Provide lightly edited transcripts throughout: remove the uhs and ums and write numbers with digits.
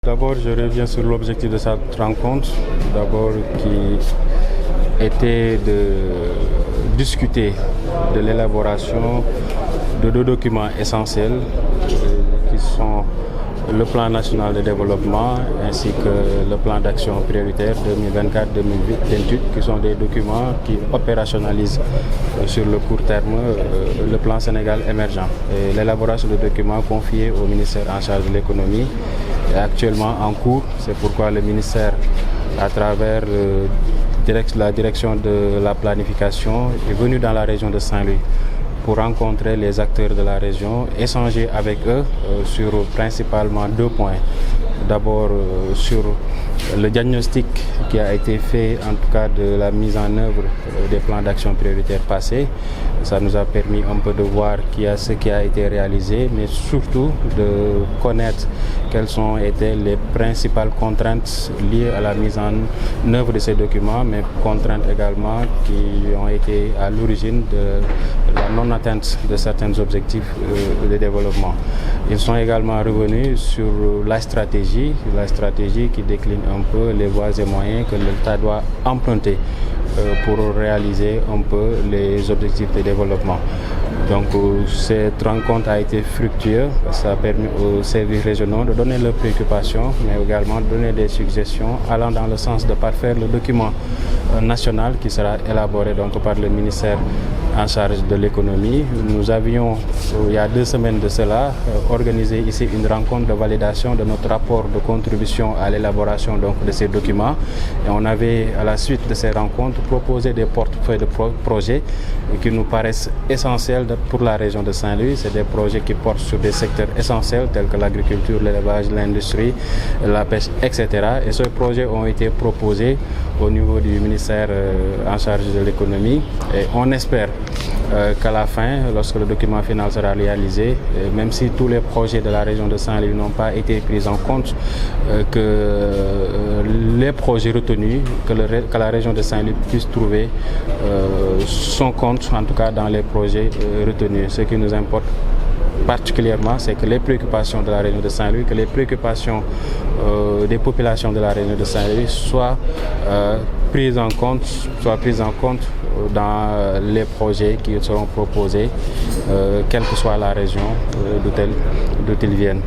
D'abord, je reviens sur l'objectif de cette rencontre, d'abord qui était de discuter de l'élaboration de deux documents essentiels qui sont le plan national de développement ainsi que le plan d'action prioritaire 2024-2028 qui sont des documents qui opérationnalisent sur le court terme le plan Sénégal émergent. Et l'élaboration de documents confiés au ministère en charge de l'économie est actuellement en cours. C'est pourquoi le ministère, à travers la direction de la planification, est venu dans la région de Saint-Louis pour rencontrer les acteurs de la région, échanger avec eux sur principalement deux points. D'abord sur le diagnostic qui a été fait, en tout cas de la mise en œuvre des plans d'action prioritaires passés. Ça nous a permis un peu de voir ce qui a été réalisé, mais surtout de connaître quelles ont été les principales contraintes liées à la mise en œuvre de ces documents, mais contraintes également qui ont été à l'origine de la non-atteinte de certains objectifs de développement. Ils sont également revenus sur la stratégie qui décline un peu les voies et moyens que l'État doit emprunter pour réaliser un peu les objectifs de développement. Donc cette rencontre a été fructueuse, ça a permis aux services régionaux de donner leurs préoccupations, mais également de donner des suggestions allant dans le sens de parfaire le document national qui sera élaboré donc par le ministère en charge de l'économie. Nous avions, il y a 2 semaines de cela, organisé ici une rencontre de validation de notre rapport de contribution à l'élaboration donc, de ces documents. Et on avait, à la suite de ces rencontres, proposé des portefeuilles de projets qui nous paraissent essentiels pour la région de Saint-Louis. C'est des projets qui portent sur des secteurs essentiels tels que l'agriculture, l'élevage, l'industrie, la pêche, etc. Et ces projets ont été proposés au niveau du ministère en charge de l'économie. Et on espère qu'à la fin, lorsque le document final sera réalisé, même si tous les projets de la région de Saint-Louis n'ont pas été pris en compte, que les projets retenus, que la région de Saint-Louis puisse trouver son compte, en tout cas dans les projets retenus. Ce qui nous importe particulièrement, c'est que les préoccupations de la région de Saint-Louis, que les préoccupations des populations de la région de Saint-Louis soient prises en compte dans les projets qui seront proposés, quelle que soit la région d'où ils viennent.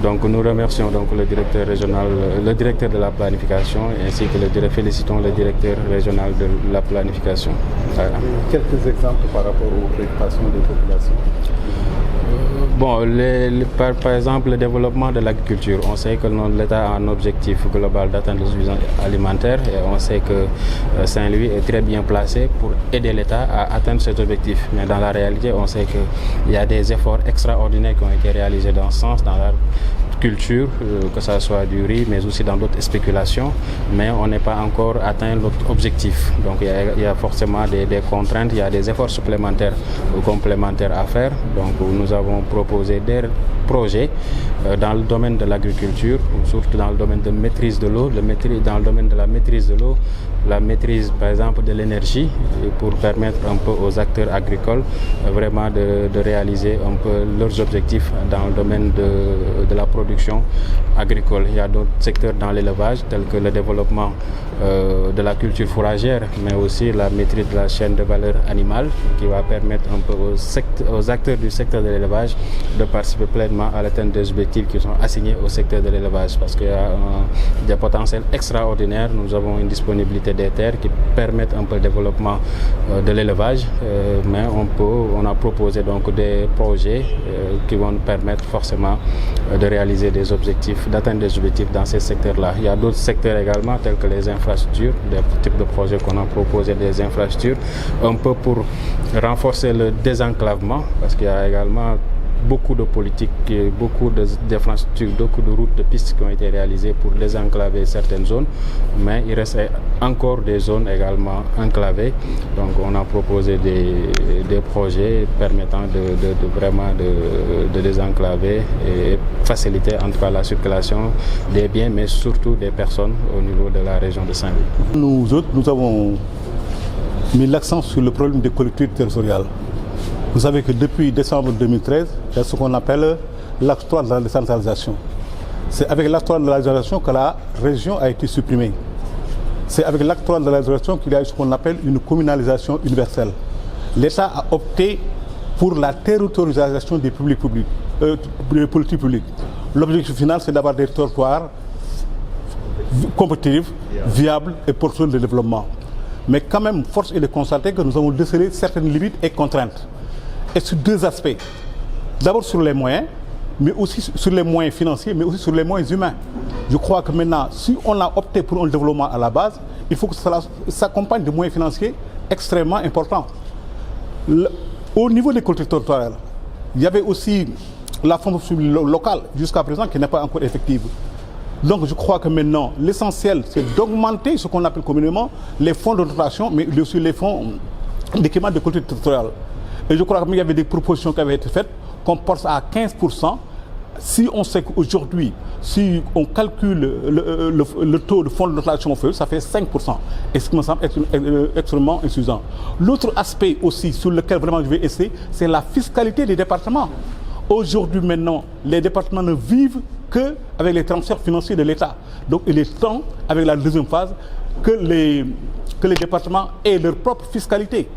Donc nous remercions donc le directeur régional, le directeur de la planification ainsi que félicitons le directeur régional de la planification. Voilà. Quelques exemples par rapport aux préoccupations des populations. Bon, par exemple, le développement de l'agriculture. On sait que l'État a un objectif global d'atteindre l'autosuffisance alimentaire et on sait que Saint-Louis est très bien placé pour aider l'État à atteindre cet objectif. Mais dans la réalité, on sait qu'il y a des efforts extraordinaires qui ont été réalisés dans ce sens, dans la culture, que ce soit du riz, mais aussi dans d'autres spéculations, mais on n'est pas encore atteint notre objectif. Donc il y a forcément des contraintes, il y a des efforts supplémentaires ou complémentaires à faire. Donc nous avons proposé des projets dans le domaine de l'agriculture, surtout dans le domaine de maîtrise de l'eau, dans le domaine de la maîtrise de l'eau, la maîtrise par exemple de l'énergie pour permettre un peu aux acteurs agricoles vraiment de réaliser un peu leurs objectifs dans le domaine de la production agricole. Il y a d'autres secteurs dans l'élevage tels que le développement de la culture fourragère, mais aussi la maîtrise de la chaîne de valeur animale qui va permettre un peu aux acteurs du secteur de l'élevage de participer pleinement à l'atteinte des objectifs qui sont assignés au secteur de l'élevage parce qu'il y a des potentiels extraordinaires. Nous avons une disponibilité des terres qui permettent un peu le développement de l'élevage, mais on a proposé donc des projets qui vont nous permettre forcément de réaliser des objectifs, d'atteindre des objectifs dans ces secteurs-là. Il y a d'autres secteurs également tels que les infrastructures, des types de projets qu'on a proposé, des infrastructures, un peu pour renforcer le désenclavement parce qu'il y a également beaucoup de politiques, beaucoup d'infrastructures, beaucoup de routes, de pistes qui ont été réalisées pour désenclaver certaines zones, mais il reste encore des zones également enclavées. Donc on a proposé des projets permettant vraiment de désenclaver et faciliter en tout cas la circulation des biens, mais surtout des personnes au niveau de la région de Saint-Louis. Nous autres, nous avons mis l'accent sur le problème des collectivités territoriales. Vous savez que depuis décembre 2013, il y a ce qu'on appelle l'acte 3 de la décentralisation. c'est avec l'acte 3 de la législation que la région a été supprimée. C'est avec l'acte 3 de la législation qu'il y a eu ce qu'on appelle une communalisation universelle. L'État a opté pour la territorialisation des des politiques publiques. L'objectif final, c'est d'avoir des territoires compétitifs, viables et porteurs de développement. Mais quand même, force est de constater que nous avons décelé certaines limites et contraintes. Et sur deux aspects. D'abord sur les moyens, mais aussi sur les moyens financiers, mais aussi sur les moyens humains. Je crois que maintenant, si on a opté pour un développement à la base, il faut que cela s'accompagne de moyens financiers extrêmement importants. Au niveau des collectivités territoriales, il y avait aussi la fonction locale, jusqu'à présent, qui n'est pas encore effective. Donc je crois que maintenant, l'essentiel, c'est d'augmenter ce qu'on appelle communément les fonds de dotation, mais aussi les fonds d'équipement de collectivités territoriales. Et je crois qu'il y avait des propositions qui avaient été faites, qu'on porte à 15%. Si on sait qu'aujourd'hui, si on calcule le taux de fonds de dotation au feu, ça fait 5%. Et ce qui me semble extrêmement insuffisant. L'autre aspect aussi sur lequel vraiment je vais essayer, c'est la fiscalité des départements. Aujourd'hui maintenant, les départements ne vivent qu'avec les transferts financiers de l'État. Donc il est temps, avec la deuxième phase, que les départements aient leur propre fiscalité.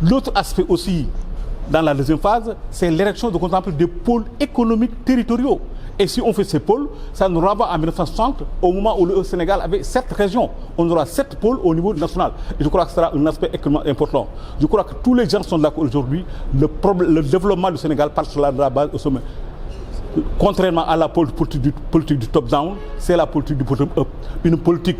L'autre aspect aussi, dans la deuxième phase, c'est l'érection de contempler des pôles économiques territoriaux. Et si on fait ces pôles, ça nous renvoie en 1960, au moment où le Sénégal avait 7 régions. On aura 7 pôles au niveau national. Et je crois que ce sera un aspect extrêmement important. Je crois que tous les gens sont d'accord aujourd'hui. Le développement du Sénégal part sur la base au sommet. Contrairement à la politique du top-down, c'est la politique du bottom-up. Une politique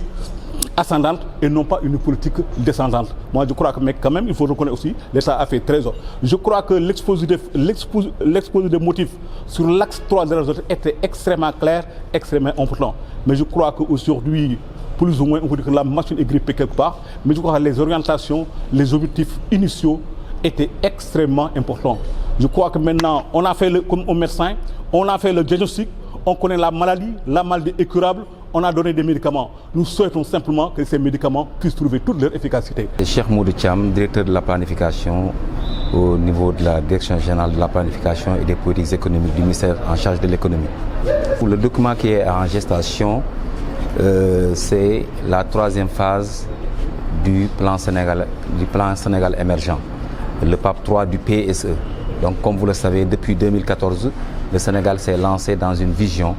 ascendante et non pas une politique descendante. Moi, je crois que, mais quand même, il faut reconnaître aussi, l'État a fait trésor. Je crois que l'exposé des motifs sur l'axe 3 de la région était extrêmement clair, extrêmement important. Mais je crois qu'aujourd'hui, plus ou moins, on peut dire que la machine est grippée quelque part, mais je crois que les orientations, les objectifs initiaux étaient extrêmement importants. Je crois que maintenant, on a fait, comme au médecin, on a fait le diagnostic, on connaît la maladie est curable, on a donné des médicaments. Nous souhaitons simplement que ces médicaments puissent trouver toute leur efficacité. Cheikh Modou Thiam, directeur de la planification au niveau de la Direction générale de la planification et des politiques économiques du ministère en charge de l'économie. Le document qui est en gestation, c'est la 3e phase du plan Sénégal émergent, le PAP 3 du PSE. Donc comme vous le savez, depuis 2014, le Sénégal s'est lancé dans une vision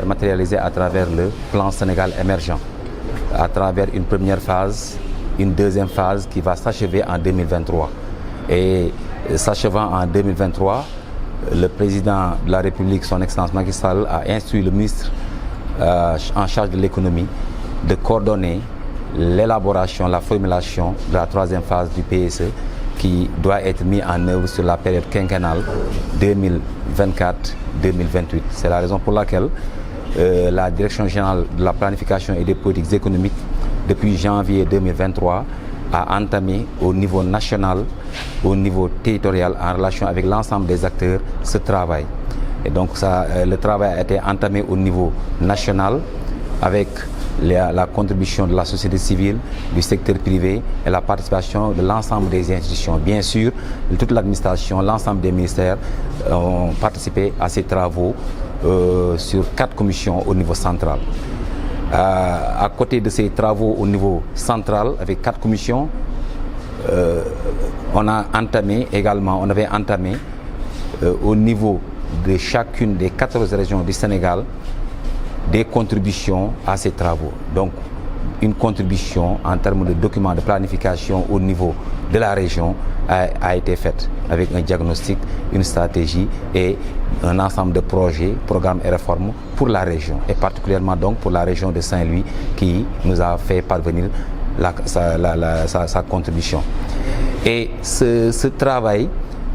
matérialisée à travers le plan Sénégal émergent, à travers une première phase, une deuxième phase qui va s'achever en 2023. Et s'achevant en 2023, le président de la République, son Excellence Macky Sall, a instruit le ministre en charge de l'économie de coordonner l'élaboration, la formulation de la 3e phase du PSE qui doit être mis en œuvre sur la période quinquennale 2024-2028. C'est la raison pour laquelle la Direction générale de la planification et des politiques économiques, depuis janvier 2023, a entamé au niveau national, au niveau territorial, en relation avec l'ensemble des acteurs, ce travail. Et donc le travail a été entamé au niveau national avec la contribution de la société civile, du secteur privé et la participation de l'ensemble des institutions. Bien sûr, toute l'administration, l'ensemble des ministères ont participé à ces travaux sur 4 commissions au niveau central. À côté de ces travaux au niveau central, avec 4 commissions, on avait entamé au niveau de chacune des 14 régions du Sénégal des contributions à ces travaux. Donc, une contribution en termes de documents de planification au niveau de la région a été faite avec un diagnostic, une stratégie et un ensemble de projets, programmes et réformes pour la région et particulièrement donc pour la région de Saint-Louis qui nous a fait parvenir sa contribution. Et ce travail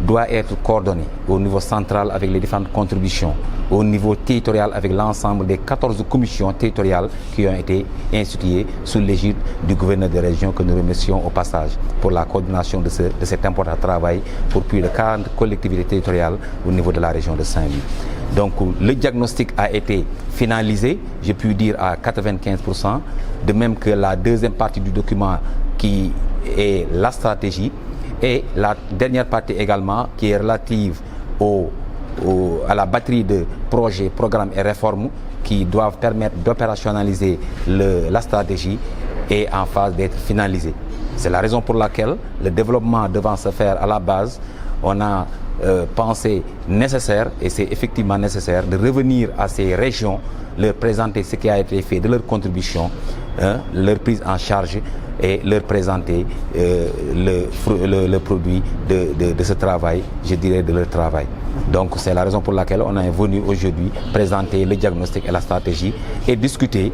doit être coordonné au niveau central avec les différentes contributions, au niveau territorial avec l'ensemble des 14 commissions territoriales qui ont été instituées sous l'égide du gouverneur de région que nous remercions au passage pour la coordination de cet important travail pour plus de 40 collectivités territoriales au niveau de la région de Saint-Louis. Donc le diagnostic a été finalisé, j'ai pu dire à 95%, de même que la deuxième partie du document qui est la stratégie et la dernière partie également qui est relative à la batterie de projets, programmes et réformes qui doivent permettre d'opérationnaliser la stratégie est en phase d'être finalisée. C'est la raison pour laquelle le développement devant se faire à la base, on a pensé nécessaire, et c'est effectivement nécessaire, de revenir à ces régions, leur présenter ce qui a été fait de leur contribution, leur prise en charge et leur présenter le produit de ce travail, je dirais de leur travail. Donc c'est la raison pour laquelle on est venu aujourd'hui présenter le diagnostic et la stratégie et discuter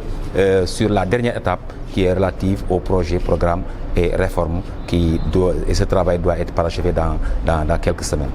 sur la dernière étape qui est relative au projet, programme et réforme et ce travail doit être parachevé dans quelques semaines.